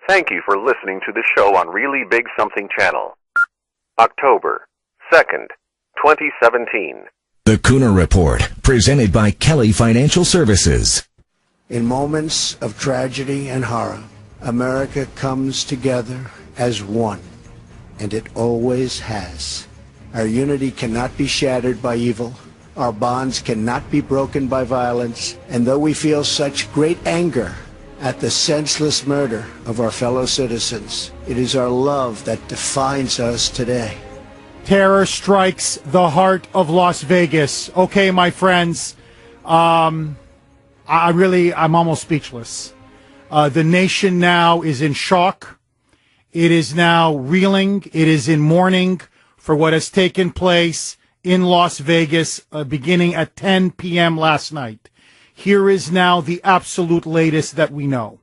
Thank you for listening to the show on Really Big Something Channel. October 2nd, 2017. The Kuhner Report, presented by Kelly Financial Services. In moments of tragedy and horror, America comes together as one, and it always has. Our unity cannot be shattered by evil. Our bonds cannot be broken by violence. And though we feel such great anger at the senseless murder of our fellow citizens, it is our love that defines us today. Terror strikes the heart of Las Vegas. Okay, my friends, I'm almost speechless. The nation now is in shock. It is now reeling. It is in mourning for what has taken place in Las Vegas beginning at 10 p.m. last night. Here is now the absolute latest that we know.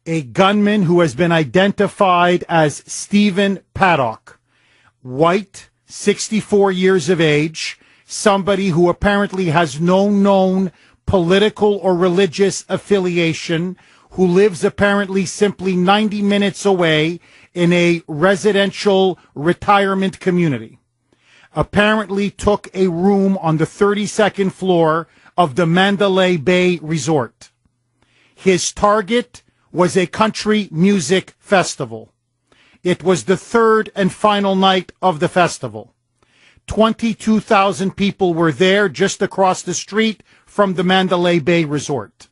A gunman who has been identified as Stephen Paddock, white, 64 years of age, somebody who apparently has no known political or religious affiliation, who lives apparently simply 90 minutes away in a residential retirement community, apparently took a room on the 32nd floor of the Mandalay Bay Resort. His target was a country music festival. It was the third and final night of the festival. 22,000 people were there just across the street from the Mandalay Bay Resort.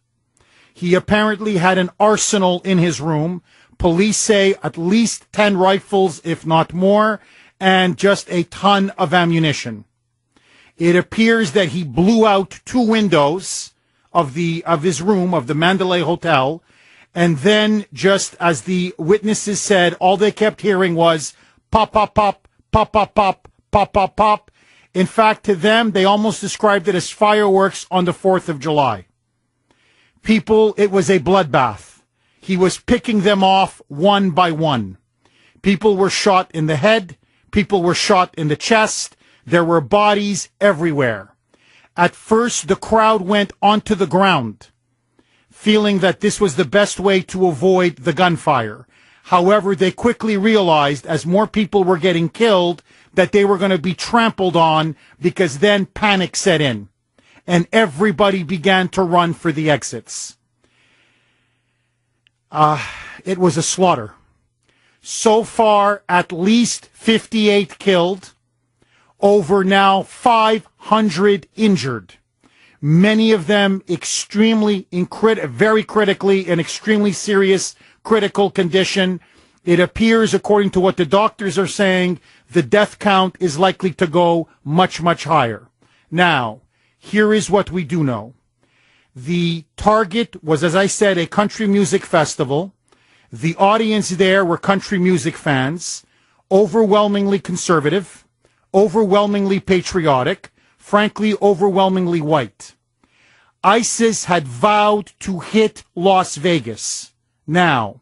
He apparently had an arsenal in his room. Police say at least 10 rifles, if not more, and just a ton of ammunition. It appears that he blew out 2 windows of his room, of the Mandalay Hotel, and then, just as the witnesses said, all they kept hearing was pop, pop, pop, pop, pop, pop, pop, pop, pop. In fact, to them, they almost described it as fireworks on the 4th of July. People, it was a bloodbath. He was picking them off one by one. People were shot in the head. People were shot in the chest. There were bodies everywhere. At first, the crowd went onto the ground, feeling that this was the best way to avoid the gunfire. However, they quickly realized, as more people were getting killed, that they were going to be trampled on, because then panic set in, and everybody began to run for the exits. It was a slaughter. So far, at least 58 killed, over now 500 injured. Many of them very critically in extremely serious critical condition. It appears, according to what the doctors are saying, the death count is likely to go much, much higher. Now, here is what we do know. The target was, as I said, a country music festival. The audience there were country music fans, overwhelmingly conservative, overwhelmingly patriotic, frankly, overwhelmingly white. ISIS had vowed to hit Las Vegas. Now,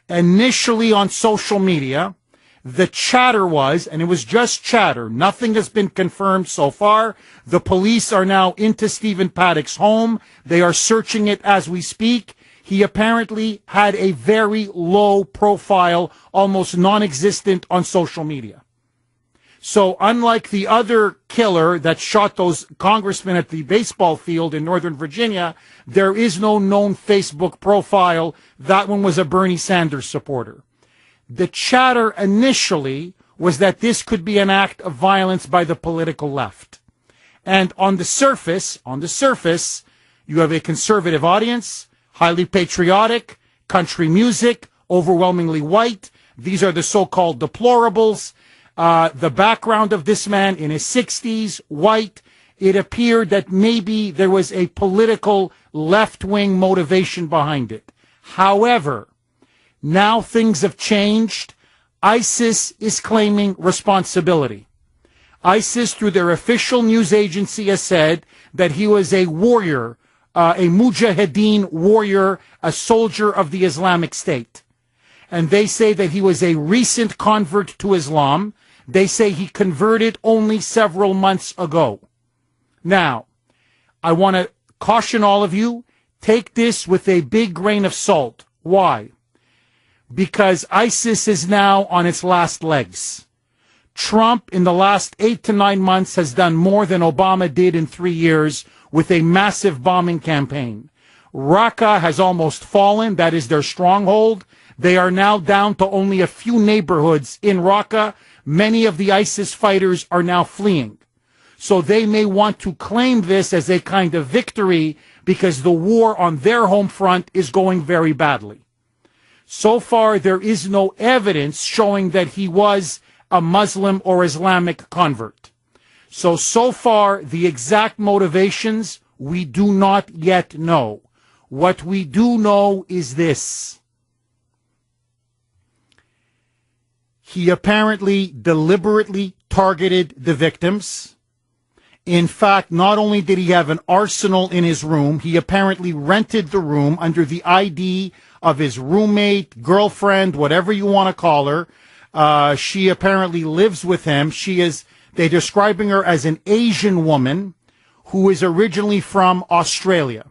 initially on social media, the chatter was, and it was just chatter, nothing has been confirmed so far. The police are now into Stephen Paddock's home. They are searching it as we speak. He apparently had a very low profile, almost non-existent on social media. So unlike the other killer that shot those congressmen at the baseball field in Northern Virginia, there is no known Facebook profile. That one was a Bernie Sanders supporter. The chatter initially was that this could be an act of violence by the political left. And on the surface, you have a conservative audience, highly patriotic, country music, overwhelmingly white. These are the so-called deplorables. The background of this man in his 60s, white, it appeared that maybe there was a political left-wing motivation behind it. However, now things have changed. ISIS is claiming responsibility. ISIS, through their official news agency, has said that he was a warrior, a mujahideen warrior, a soldier of the Islamic State. And they say that he was a recent convert to Islam. They say he converted only several months ago. Now, I want to caution all of you, take this with a big grain of salt. Why? because ISIS is now on its last legs. Trump, in the last 8 to 9 months, has done more than Obama did in 3 years with a massive bombing campaign. Raqqa has almost fallen. That is their stronghold. They are now down to only a few neighborhoods in Raqqa. Many of the ISIS fighters are now fleeing. So they may want to claim this as a kind of victory because the war on their home front is going very badly. So far, there is no evidence showing that he was a Muslim or Islamic convert. So far, the exact motivations we do not yet know. What we do know is this. He apparently deliberately targeted the victims. In fact, not only did he have an arsenal in his room, he apparently rented the room under the ID of his roommate, girlfriend, whatever you want to call her. She apparently lives with him. They're describing her as an Asian woman who is originally from Australia.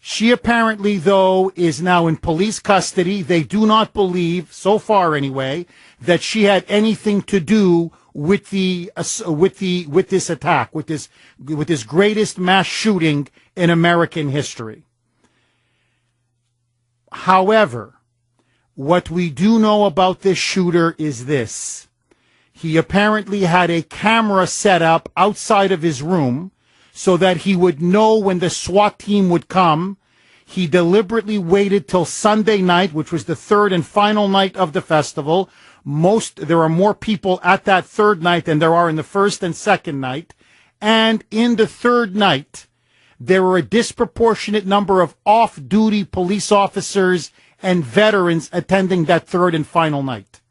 She apparently, though, is now in police custody. They do not believe, so far anyway, that she had anything to do with this attack, with this greatest mass shooting in American history. However, what we do know about this shooter is this. He apparently had a camera set up outside of his room so that he would know when the SWAT team would come. He deliberately waited till Sunday night, which was the third and final night of the festival. There are more people at that third night than there are in the first and second night. And in the third night, there were a disproportionate number of off-duty police officers and veterans attending that third and final night.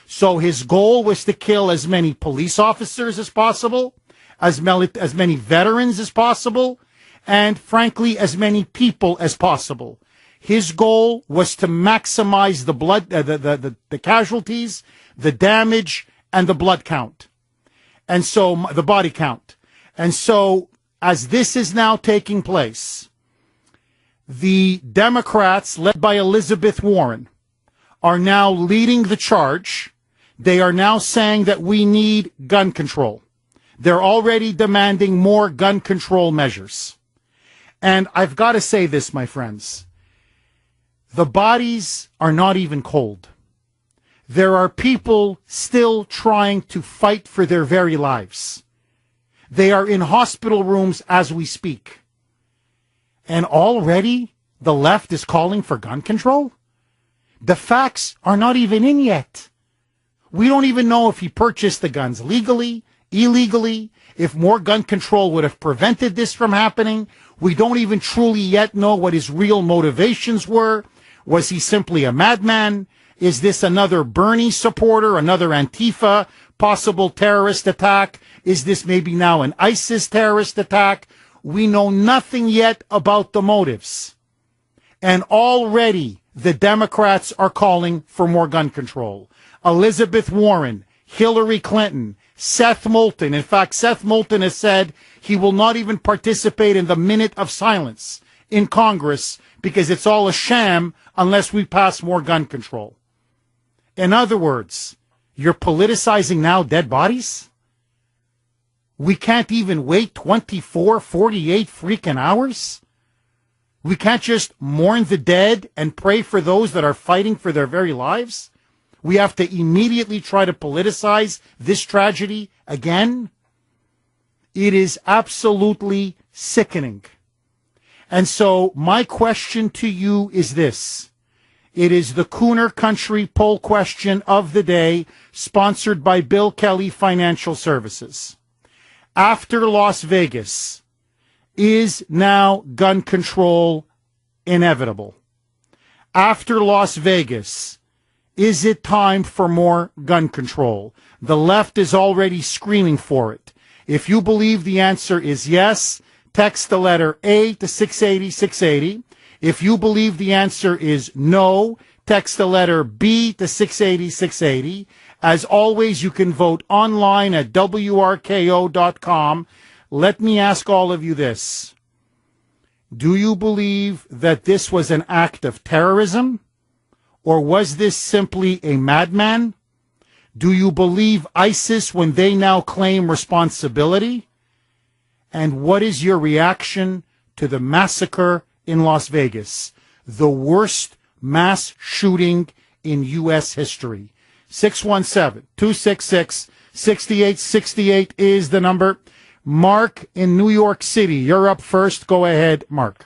So his goal was to kill as many police officers as possible, as many veterans as possible, and frankly, as many people as possible. His goal was to maximize the blood, the casualties, the damage, and the blood count. And so, the body count. And so, as this is now taking place, the Democrats, led by Elizabeth Warren, are now leading the charge. They are now saying that we need gun control. They're already demanding more gun control measures. And I've got to say this, my friends. The bodies are not even cold. There are people still trying to fight for their very lives. They are in hospital rooms as we speak. And already the left is calling for gun control? The facts are not even in yet. We don't even know if he purchased the guns legally, illegally, if more gun control would have prevented this from happening. We don't even truly yet know what his real motivations were. Was he simply a madman? Is this another Bernie supporter, another Antifa, possible terrorist attack? Is this maybe now an ISIS terrorist attack? We know nothing yet about the motives. And already the Democrats are calling for more gun control. Elizabeth Warren, Hillary Clinton, Seth Moulton. In fact, Seth Moulton has said he will not even participate in the minute of silence in Congress because it's all a sham unless we pass more gun control. In other words, you're politicizing now dead bodies? We can't even wait 24, 48 freaking hours? We can't just mourn the dead and pray for those that are fighting for their very lives? We have to immediately try to politicize this tragedy again? It is absolutely sickening. And so my question to you is this. It is the Kuhner Country poll question of the day, sponsored by Bill Kelly Financial Services. After Las Vegas, is now gun control inevitable? After Las Vegas, is it time for more gun control? The left is already screaming for it. If you believe the answer is yes, text the letter A to 680-680. If you believe the answer is no, text the letter B to 680-680. As always, you can vote online at WRKO.com. Let me ask all of you this. Do you believe that this was an act of terrorism? Or was this simply a madman? Do you believe ISIS when they now claim responsibility? And what is your reaction to the massacre in Las Vegas, the worst mass shooting in U.S. history? 617-266-6868 is the number. Mark in New York City, you're up first. Go ahead, Mark.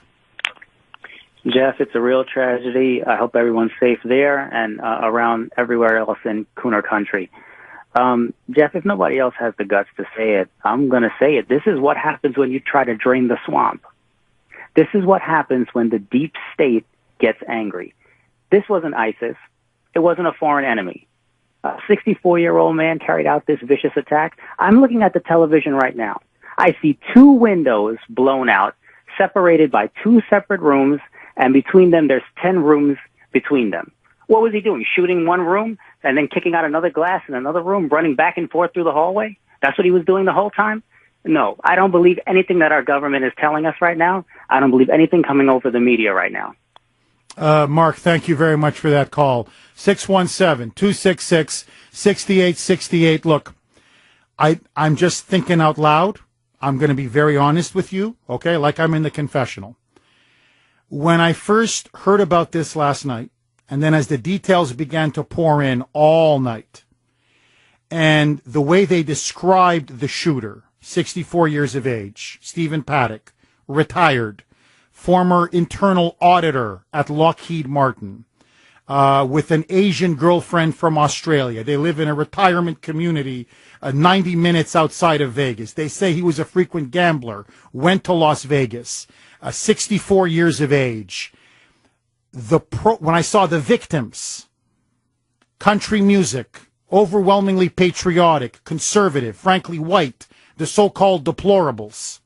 Jeff, it's a real tragedy. I hope everyone's safe there and around everywhere else in Kuhner country. Jeff, if nobody else has the guts to say it, I'm going to say it. This is what happens when you try to drain the swamp. This is what happens when the deep state gets angry. This wasn't ISIS. It wasn't a foreign enemy. A 64-year-old man carried out this vicious attack. I'm looking at the television right now. I see 2 windows blown out, separated by 2 separate rooms, and between them, there's 10 rooms between them. What was he doing? Shooting one room and then kicking out another glass in another room, running back and forth through the hallway? That's what he was doing the whole time? No, I don't believe anything that our government is telling us right now. I don't believe anything coming over the media right now. Mark, thank you very much for that call. 617-266-6868. Look, I'm just thinking out loud. I'm going to be very honest with you, okay, like I'm in the confessional. When I first heard about this last night, and then as the details began to pour in all night, and the way they described the shooter, 64 years of age, Stephen Paddock, retired, former internal auditor at Lockheed Martin, with an Asian girlfriend from Australia. They live in a retirement community 90 minutes outside of Vegas. They say he was a frequent gambler, went to Las Vegas. 64 years of age. When I saw the victims, country music, overwhelmingly patriotic, conservative, frankly white, the so-called deplorables.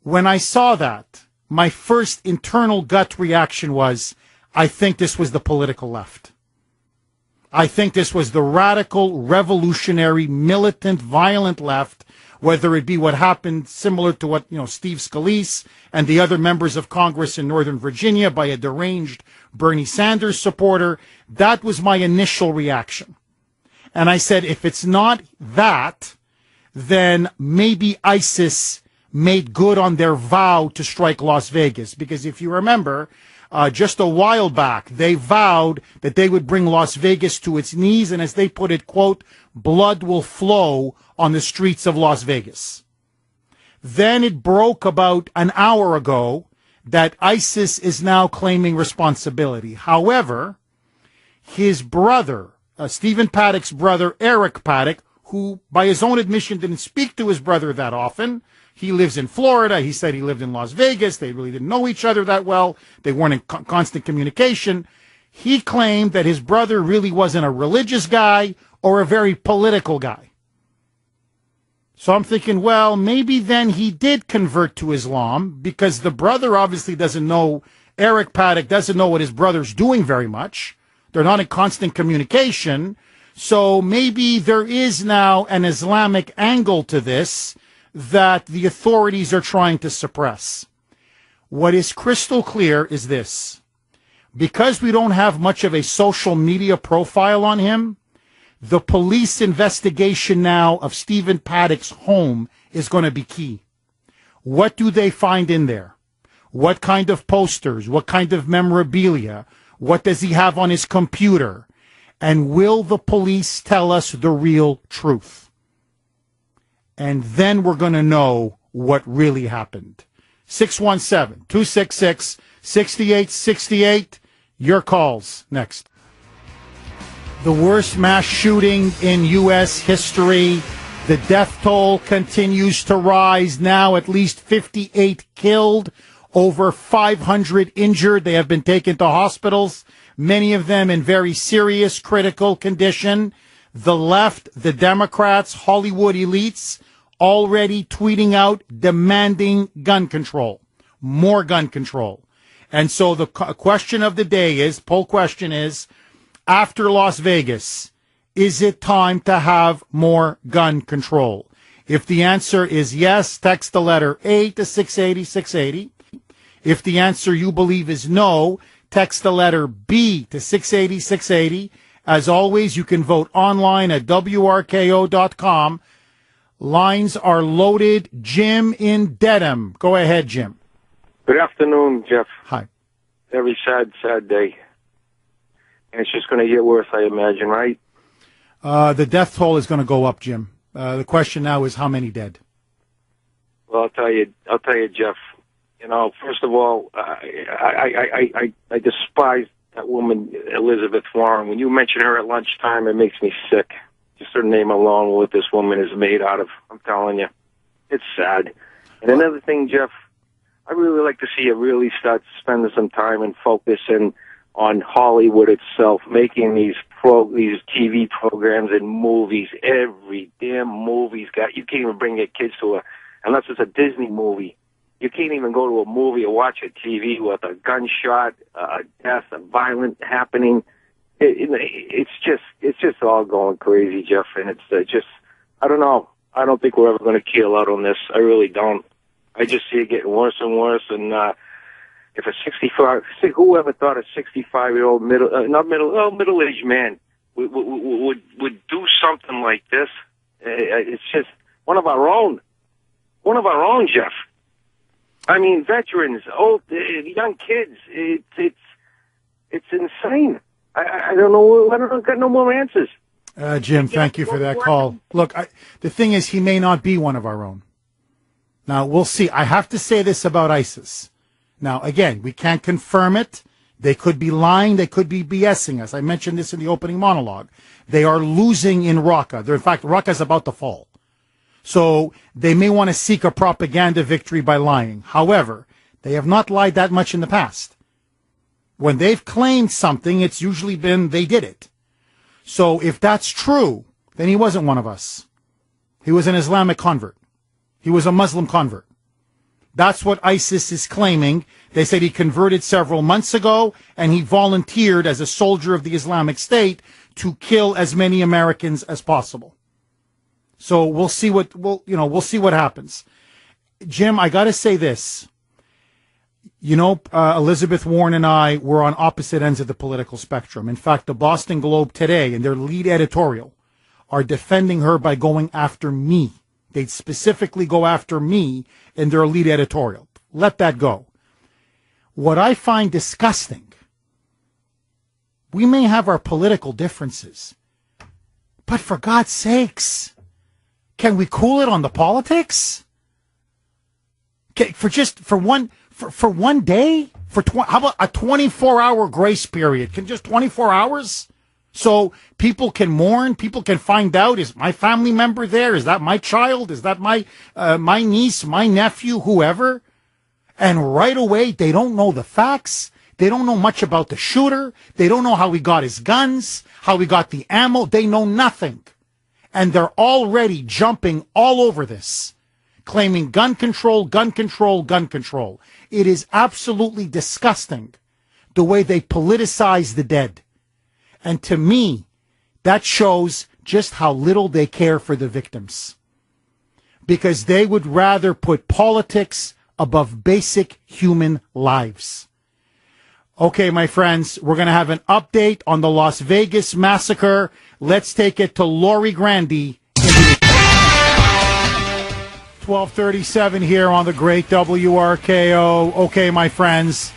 When I saw that, my first internal gut reaction was, I think this was the political left. I think this was the radical, revolutionary, militant, violent left, whether it be what happened similar to what, Steve Scalise and the other members of Congress in Northern Virginia by a deranged Bernie Sanders supporter. That was my initial reaction. And I said, if it's not that, then maybe ISIS made good on their vow to strike Las Vegas. Because if you remember, just a while back, they vowed that they would bring Las Vegas to its knees, and as they put it, quote, blood will flow on the streets of Las Vegas. Then it broke about an hour ago that ISIS is now claiming responsibility. However, his brother, Stephen Paddock's brother, Eric Paddock, who by his own admission didn't speak to his brother that often, he lives in Florida. He said he lived in Las Vegas. They really didn't know each other that well. They weren't in constant communication. He claimed that his brother really wasn't a religious guy or a very political guy. So I'm thinking, well, maybe then he did convert to Islam because the brother obviously doesn't know, Eric Paddock doesn't know what his brother's doing very much. They're not in constant communication. So maybe there is now an Islamic angle to this that the authorities are trying to suppress. What is crystal clear is this. Because we don't have much of a social media profile on him, the police investigation now of Stephen Paddock's home is going to be key. What do they find in there? What kind of posters? What kind of memorabilia? What does he have on his computer? And will the police tell us the real truth? And then we're going to know what really happened. 617-266-6868. Your calls next. The worst mass shooting in U.S. history. The death toll continues to rise. Now at least 58 killed, over 500 injured. They have been taken to hospitals, many of them in very serious critical condition. The left, the Democrats, Hollywood elites already tweeting out demanding gun control, more gun control. And so the question of the day is, poll question is, after Las Vegas, is it time to have more gun control? If the answer is yes, text the letter A to 680-680. If the answer you believe is no, text the letter B to 680 680. As always, you can vote online at WRKO.com. Lines are loaded. Jim in Dedham. Go ahead, Jim. Good afternoon, Jeff. Hi. Very sad, sad day. And it's just going to get worse, I imagine, right? The death toll is going to go up, Jim. The question now is how many dead? Well, I'll tell you, Jeff. You know, first of all, I despise that woman, Elizabeth Warren. When you mention her at lunchtime, it makes me sick. Just her name alone, what this woman is made out of. I'm telling you, it's sad. And another thing, Jeff, I really like to see you really start spending some time and focusing on Hollywood itself, making these TV programs and movies. Every damn movie's got, you can't even bring your kids to unless it's a Disney movie. You can't even go to a movie or watch a TV with a gunshot, a death, a violent happening. It's just all going crazy, Jeff. And it's just, I don't know. I don't think we're ever going to keel out on this. I really don't. I just see it getting worse and worse. And if a 65, whoever thought a 65-year-old middle-aged man would do something like this? It's just one of our own, Jeff. I mean, veterans, old, young kids. It's insane. I don't know. I don't got no more answers. Jim, thank you for that call. Look, the thing is, he may not be one of our own. Now, we'll see. I have to say this about ISIS. Now, again, we can't confirm it. They could be lying. They could be BSing us. I mentioned this in the opening monologue. They are losing in Raqqa. In fact, Raqqa is about to fall. So they may want to seek a propaganda victory by lying. However, they have not lied that much in the past. When they've claimed something, it's usually been they did it. So if that's true, then he wasn't one of us. He was an Islamic convert. He was a Muslim convert. That's what ISIS is claiming. They said he converted several months ago, and he volunteered as a soldier of the Islamic State to kill as many Americans as possible. So we'll see we'll see what happens. Jim, I got to say this. You know, Elizabeth Warren and I were on opposite ends of the political spectrum. In fact, the Boston Globe today, in their lead editorial, are defending her by going after me. They'd specifically go after me in their lead editorial. Let that go. What I find disgusting, we may have our political differences, but for God's sakes, can we cool it on the politics? For one day? How about a 24-hour grace period? Can just 24 hours? So people can mourn, people can find out, is my family member there? Is that my child? Is that my niece, my nephew, whoever? And right away, they don't know the facts. They don't know much about the shooter. They don't know how he got his guns, how he got the ammo. They know nothing. And they're already jumping all over this, claiming gun control, gun control, gun control. It is absolutely disgusting the way they politicize the dead. And to me, that shows just how little they care for the victims. Because they would rather put politics above basic human lives. Okay, my friends, we're going to have an update on the Las Vegas massacre. Let's take it to Lori Grandy. 1237 here on the great WRKO. Okay, my friends.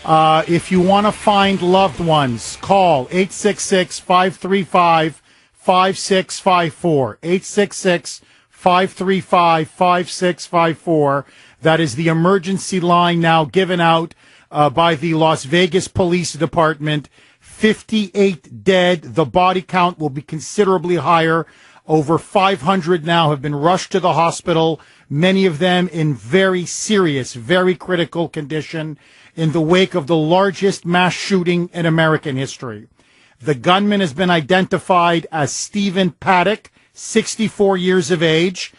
If you want to find loved ones, call 866-535-5654. 866-535-5654. That is the emergency line now given out by the Las Vegas Police Department. 58 dead. The body count will be considerably higher. Over 500 now have been rushed to the hospital, many of them in very serious, very critical condition in the wake of the largest mass shooting in American history. The gunman has been identified as Stephen Paddock, 64 years of age.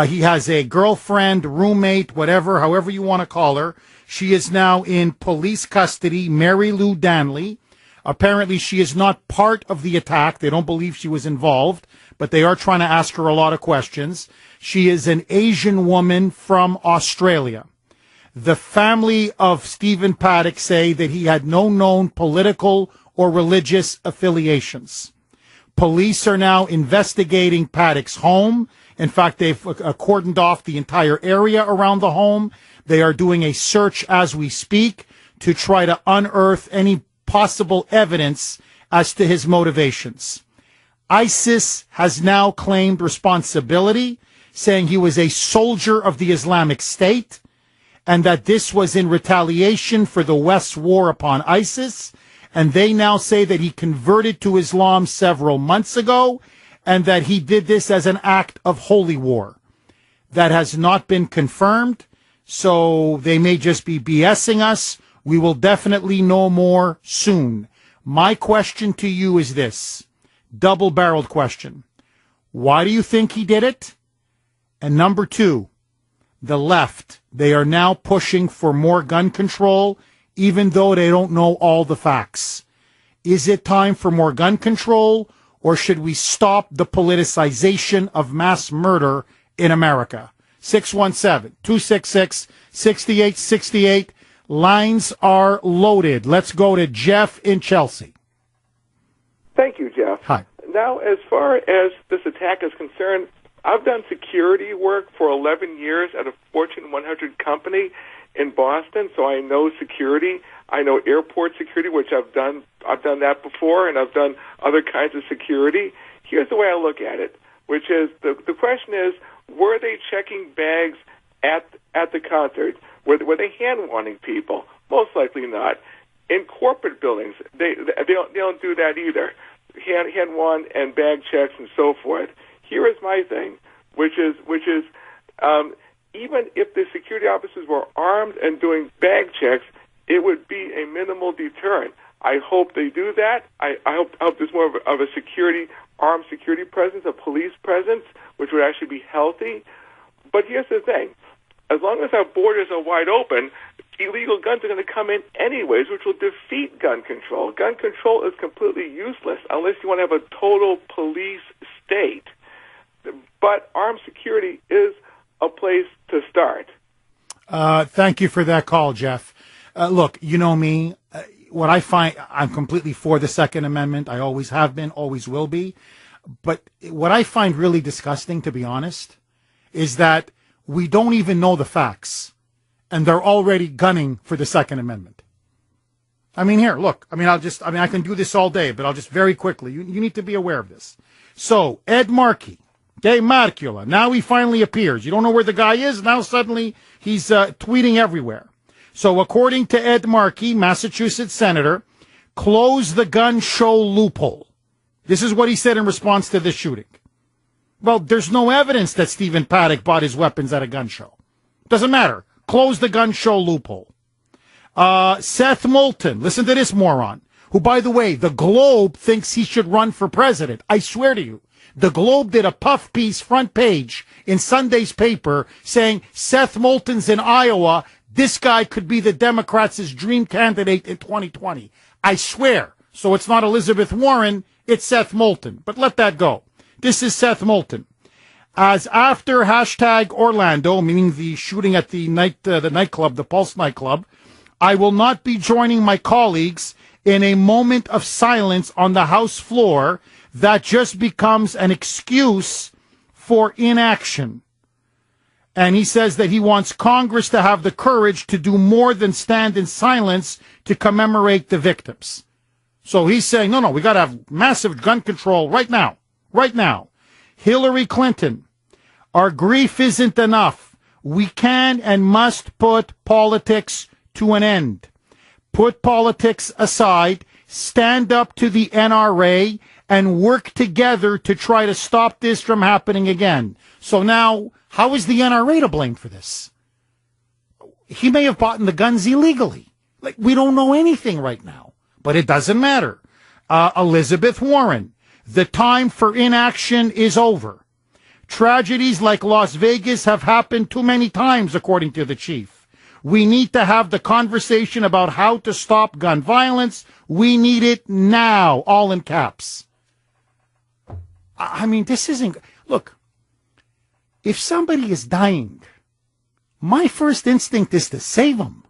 He has a girlfriend, roommate, whatever, however you want to call her. She is now in police custody, Mary Lou Danley. Apparently, she is not part of the attack. They don't believe she was involved, but they are trying to ask her a lot of questions. She is an Asian woman from Australia. The family of Stephen Paddock say that he had no known political or religious affiliations. Police are now investigating Paddock's home. In fact, they've cordoned off the entire area around the home. They are doing a search as we speak to try to unearth any possible evidence as to his motivations. ISIS has now claimed responsibility, saying he was a soldier of the Islamic State and that this was in retaliation for the West's war upon ISIS. And they now say that he converted to Islam several months ago and that he did this as an act of holy war. That has not been confirmed, so they may just be BSing us. We will definitely know more soon. My question to you is this, double-barreled question. Why do you think he did it? And number two, the left, they are now pushing for more gun control, even though they don't know all the facts. Is it time for more gun control, or should we stop the politicization of mass murder in America? 617-266-6868. Lines are loaded. Let's go to Jeff in Chelsea. Thank you, Jeff. Hi. Now, as far as this attack is concerned, I've done security work for 11 years at a Fortune 100 company in Boston, so I know security. I know airport security, which I've done that before, and I've done other kinds of security. Here's the way I look at it, which is the question is, were they checking bags at the concert? Were they hand-wanting people? Most likely not. In corporate buildings, they don't do that either. Hand-won and bag checks and so forth. Here is my thing, which is even if the security officers were armed and doing bag checks, it would be a minimal deterrent. I hope they do that. I hope there's more of a armed security presence, a police presence, which would actually be healthy. But here's the thing. As long as our borders are wide open, illegal guns are going to come in anyways, which will defeat gun control. Gun control is completely useless unless you want to have a total police state. But armed security is a place to start. Thank you for that call, Jeff. Look, you know me. What I find, I'm completely for the Second Amendment. I always have been, always will be. But what I find really disgusting, to be honest, is that we don't even know the facts, and they're already gunning for the Second Amendment. I mean, here, look. I can do this all day, but I'll just very quickly. You need to be aware of this. So, Ed Markey, De Marcula, now he finally appears. You don't know where the guy is. Now suddenly he's tweeting everywhere. So, according to Ed Markey, Massachusetts senator, close the gun show loophole. This is what he said in response to this shooting. Well, there's no evidence that Stephen Paddock bought his weapons at a gun show. Doesn't matter. Close the gun show loophole. Seth Moulton, listen to this moron, who, by the way, the Globe thinks he should run for president. I swear to you, the Globe did a puff piece front page in Sunday's paper saying Seth Moulton's in Iowa. This guy could be the Democrats' dream candidate in 2020. I swear. So it's not Elizabeth Warren, it's Seth Moulton. But let that go. This is Seth Moulton. As after hashtag Orlando, meaning the shooting at the nightclub, the Pulse nightclub, I will not be joining my colleagues in a moment of silence on the House floor that just becomes an excuse for inaction. And he says that he wants Congress to have the courage to do more than stand in silence to commemorate the victims. So he's saying, no, we got to have massive gun control right now. Right now. Hillary Clinton, our grief isn't enough. We can and must put politics to an end. Put politics aside, stand up to the NRA, and work together to try to stop this from happening again. So now, how is the NRA to blame for this? He may have bought the guns illegally. We don't know anything right now, but it doesn't matter. Elizabeth Warren, the time for inaction is over. Tragedies like Las Vegas have happened too many times, according to the chief. We need to have the conversation about how to stop gun violence. We need it now, all in caps. I mean, this isn't... Look, if somebody is dying, my first instinct is to save them.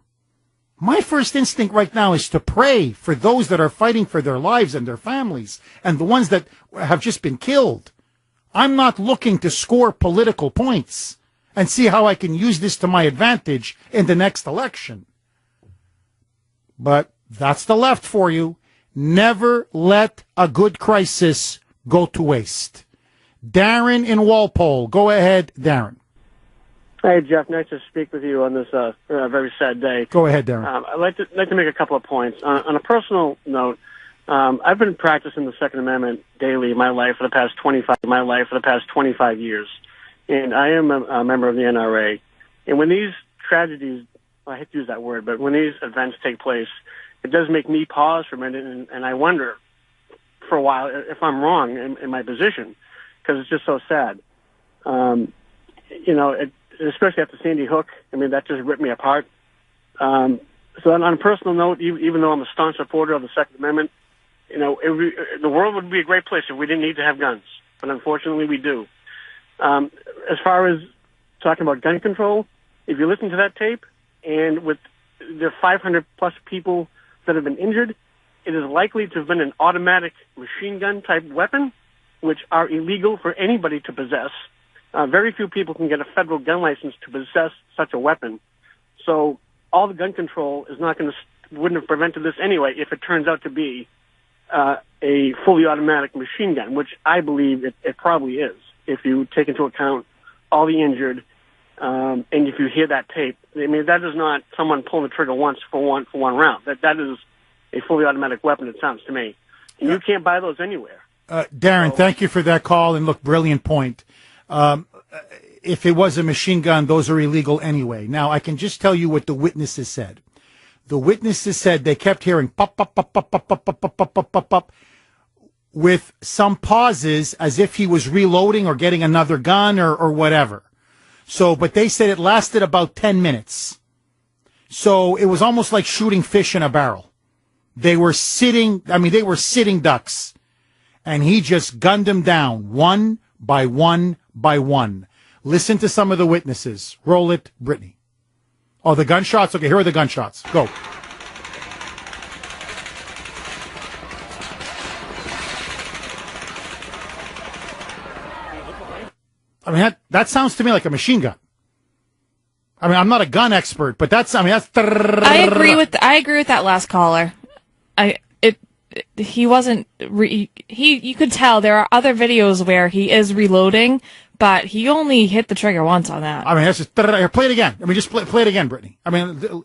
My first instinct right now is to pray for those that are fighting for their lives and their families and the ones that have just been killed. I'm not looking to score political points and see how I can use this to my advantage in the next election. But that's the left for you. Never let a good crisis go to waste. Darren in Walpole. Go ahead, Darren. Hey, Jeff. Nice to speak with you on this very sad day. Go ahead, Darren. I'd like to make a couple of points. On a personal note, I've been practicing the Second Amendment daily in my life for the past 25 years, and I am a member of the NRA. And when these tragedies, I hate to use that word, but when these events take place, it does make me pause for a minute, and I wonder for a while if I'm wrong in my position, because it's just so sad. Especially after Sandy Hook, I mean, that just ripped me apart. So on a personal note, even though I'm a staunch supporter of the Second Amendment, the world would be a great place if we didn't need to have guns. But unfortunately, we do. As far as talking about gun control, if you listen to that tape, and with the 500-plus people that have been injured, it is likely to have been an automatic machine gun type weapon, which are illegal for anybody to possess. Very few people can get a federal gun license to possess such a weapon. So all the gun control is wouldn't have prevented this anyway if it turns out to be a fully automatic machine gun, which I believe it probably is, if you take into account all the injured, and if you hear that tape. I mean, that is not someone pulling the trigger once for one round. That is a fully automatic weapon, it sounds to me. And you can't buy those anywhere. Darren, thank you for that call, and look, brilliant point. If it was a machine gun, those are illegal anyway. Now, I can just tell you what the witnesses said. The witnesses said they kept hearing pop, pop, pop, pop, pop, pop, pop, pop, pop, pop, pop, pop, with some pauses as if he was reloading or getting another gun or whatever. So, but they said it lasted about 10 minutes. So it was almost like shooting fish in a barrel. They were sitting ducks. And he just gunned them down one by one by one. Listen to some of the witnesses. Roll it, Brittany. Oh, the gunshots? Okay, here are the gunshots. Go. I mean, that sounds to me like a machine gun. I mean, I'm not a gun expert, but that's. I agree with that last caller. He wasn't. You could tell there are other videos where he is reloading, but he only hit the trigger once on that. I mean, that's just play it again. I mean, just play it again, Brittany. I mean.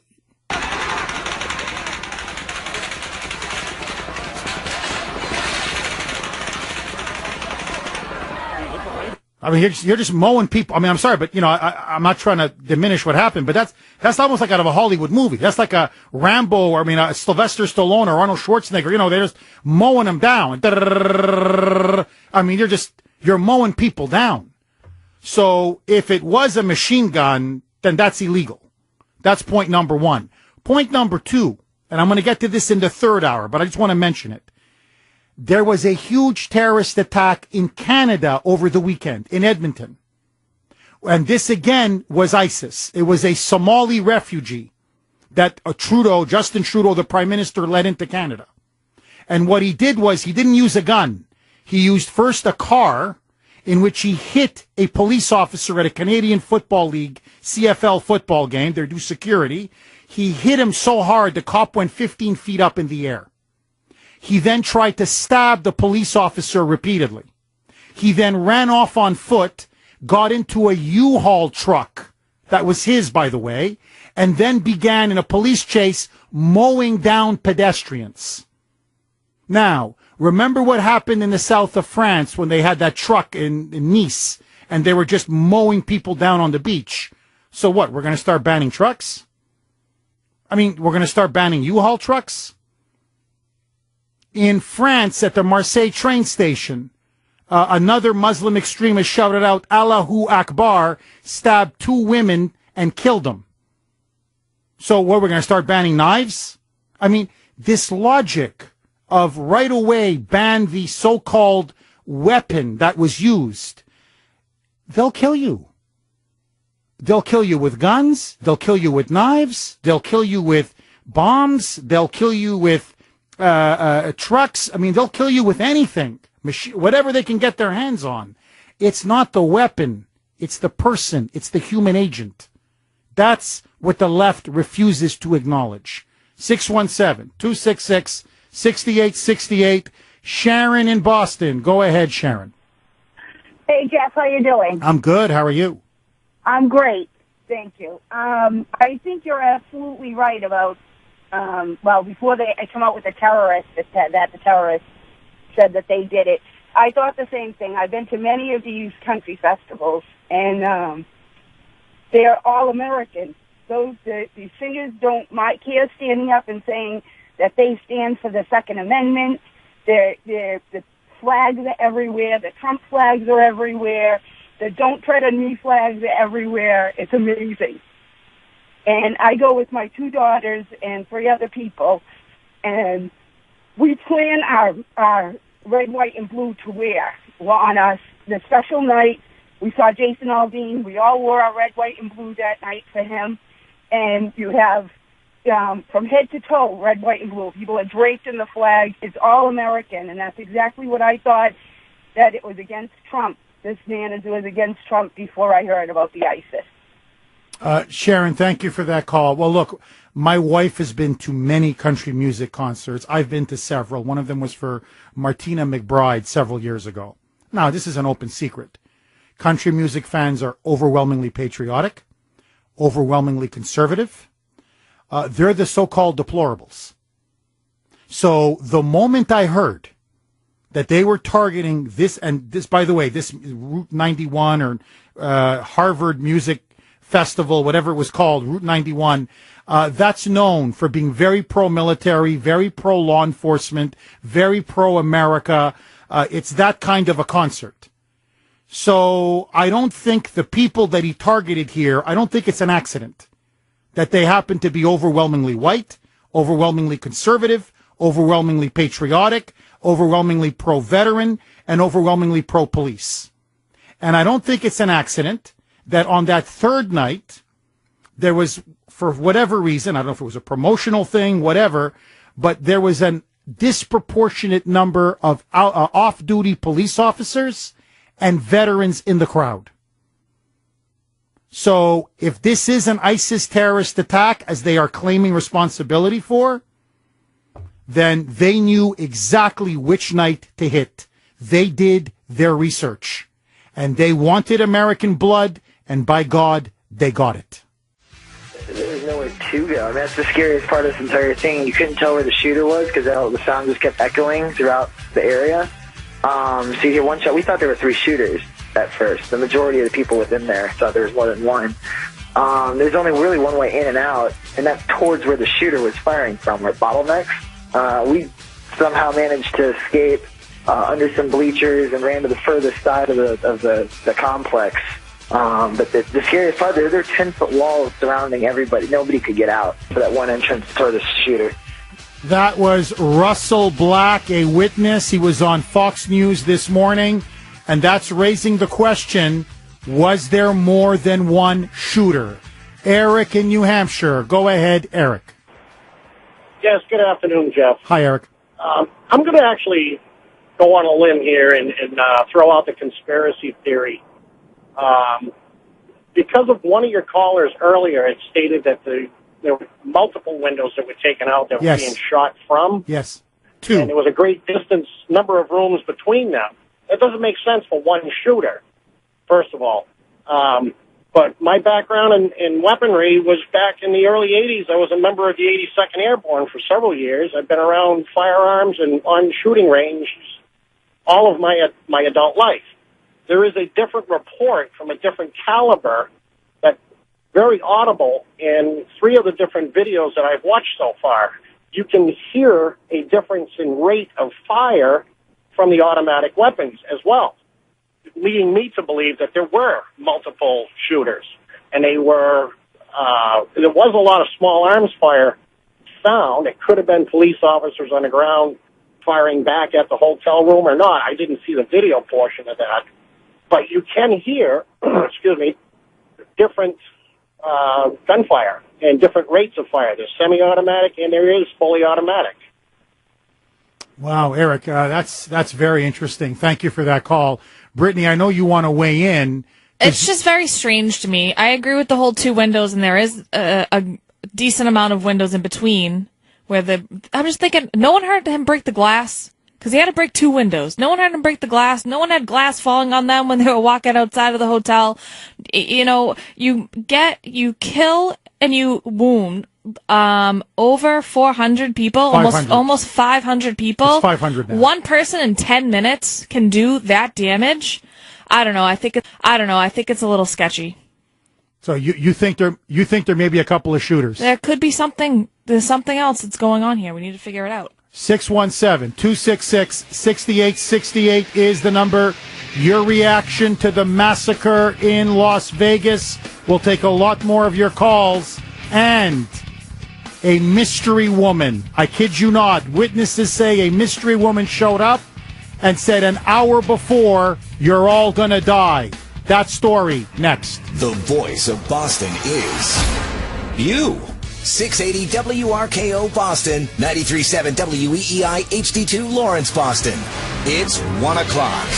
I mean, you're just mowing people. I mean, I'm sorry, but I'm not trying to diminish what happened, but that's almost like out of a Hollywood movie. That's like a Rambo, or a Sylvester Stallone or Arnold Schwarzenegger. They're just mowing them down. I mean, you're mowing people down. So if it was a machine gun, then that's illegal. That's point number one. Point number two, and I'm going to get to this in the third hour, but I just want to mention it. There was a huge terrorist attack in Canada over the weekend, in Edmonton. And this, again, was ISIS. It was a Somali refugee that Justin Trudeau, the Prime Minister, led into Canada. And what he did was he didn't use a gun. He used first a car in which he hit a police officer at a Canadian Football League, CFL football game. They do security. He hit him so hard the cop went 15 feet up in the air. He then tried to stab the police officer repeatedly. He then ran off on foot, got into a U-Haul truck that was his, by the way, and then began in a police chase mowing down pedestrians. Now, remember what happened in the south of France when they had that truck in Nice, and they were just mowing people down on the beach. So what, we're going to start banning trucks? I mean, we're going to start banning U-Haul trucks? In France, at the Marseille train station, another Muslim extremist shouted out, Allahu Akbar, stabbed 2 women and killed them. So what, we're going to start banning knives? I mean, this logic of right away ban the so-called weapon that was used, they'll kill you. They'll kill you with guns. They'll kill you with knives. They'll kill you with bombs. They'll kill you with trucks. I mean, they'll kill you with anything, whatever they can get their hands on. It's not the weapon. It's the person. It's the human agent. That's what the left refuses to acknowledge. 617-266-6868. Sharon in Boston. Go ahead, Sharon. Hey, Jeff, how you doing? I'm good. How are you? I'm great. Thank you. I think you're absolutely right about, before they come out with the terrorists, that the terrorists said that they did it, I thought the same thing. I've been to many of these country festivals, and they're all American. The singers don't care standing up and saying that they stand for the Second Amendment. The flags are everywhere. The Trump flags are everywhere. The Don't Tread on Me flags are everywhere. It's amazing. And I go with my 2 daughters and 3 other people, and we plan our red, white, and blue to wear. Well, on the special night, we saw Jason Aldean. We all wore our red, white, and blue that night for him. And you have, from head to toe, red, white, and blue. People are draped in the flag. It's all American, and that's exactly what I thought, that it was against Trump. This man was against Trump before I heard about the ISIS. Sharon, thank you for that call. Well, look, my wife has been to many country music concerts. I've been to several. One of them was for Martina McBride several years ago. Now, this is an open secret. Country music fans are overwhelmingly patriotic, overwhelmingly conservative. They're the so-called deplorables. So the moment I heard that they were targeting this, and this, by the way, this Route 91 or Harvard Music Festival, whatever it was called, Route 91, that's known for being very pro-military, very pro-law enforcement, very pro-America. It's that kind of a concert. So I don't think the people that he targeted here, I don't think it's an accident that they happen to be overwhelmingly white, overwhelmingly conservative, overwhelmingly patriotic, overwhelmingly pro-veteran, and overwhelmingly pro-police. And I don't think it's an accident that on that third night, there was, for whatever reason, I don't know if it was a promotional thing, whatever, but there was a disproportionate number of off-duty police officers and veterans in the crowd. So if this is an ISIS terrorist attack, as they are claiming responsibility for, then they knew exactly which night to hit. They did their research. And they wanted American blood, and by God, they got it. There's nowhere to go. I mean, that's the scariest part of this entire thing. You couldn't tell where the shooter was because the sound just kept echoing throughout the area. So you hear one shot. We thought there were 3 shooters at first. The majority of the people within there thought there was more than one. There's only really one way in and out, and that's towards where the shooter was firing from, where bottlenecks. We somehow managed to escape under some bleachers and ran to the furthest side of the complex. But the scariest part, there are 10-foot walls surrounding everybody. Nobody could get out for that one entrance for the shooter. That was Russell Black, a witness. He was on Fox News this morning, and that's raising the question, was there more than one shooter? Eric in New Hampshire. Go ahead, Eric. Yes, good afternoon, Jeff. Hi, Eric. I'm going to actually go on a limb here and throw out the conspiracy theory. Because of one of your callers earlier, it stated that there were multiple windows that were taken out that were being shot from. Yes, 2. And there was a great distance, number of rooms between them. That doesn't make sense for one shooter, first of all. But my background in weaponry was back in the early 80s. I was a member of the 82nd Airborne for several years. I've been around firearms and on shooting range all of my adult life. There is a different report from a different caliber that's very audible in 3 of the different videos that I've watched so far. You can hear a difference in rate of fire from the automatic weapons as well, leading me to believe that there were multiple shooters. And they were, there was a lot of small arms fire found. It could have been police officers on the ground firing back at the hotel room or not. I didn't see the video portion of that. But you can hear, excuse me, different gunfire and different rates of fire. There's semi-automatic and there is fully automatic. Wow, Eric, that's very interesting. Thank you for that call. Brittany, I know you want to weigh in. It's just very strange to me. I agree with the whole 2 windows, and there is a decent amount of windows in between where I'm just thinking, no one heard him break the glass because he had to break 2 windows. No one heard him break the glass. No one had glass falling on them when they were walking outside of the hotel. You know, you kill and you wound over 400 people, 500. almost 500 people. It's 500 now. One person in 10 minutes can do that damage. I don't know. I think it's a little sketchy. So you think there may be a couple of shooters? There could be something. There's something else that's going on here. We need to figure it out. 617-266-6868 is the number. Your reaction to the massacre in Las Vegas. We'll take a lot more of your calls. And a mystery woman. I kid you not. Witnesses say a mystery woman showed up and said an hour before, you're all going to die. That story next. The voice of Boston is you. 680 WRKO Boston, 93.7 WEEI HD2 Lawrence, Boston. It's 1 o'clock.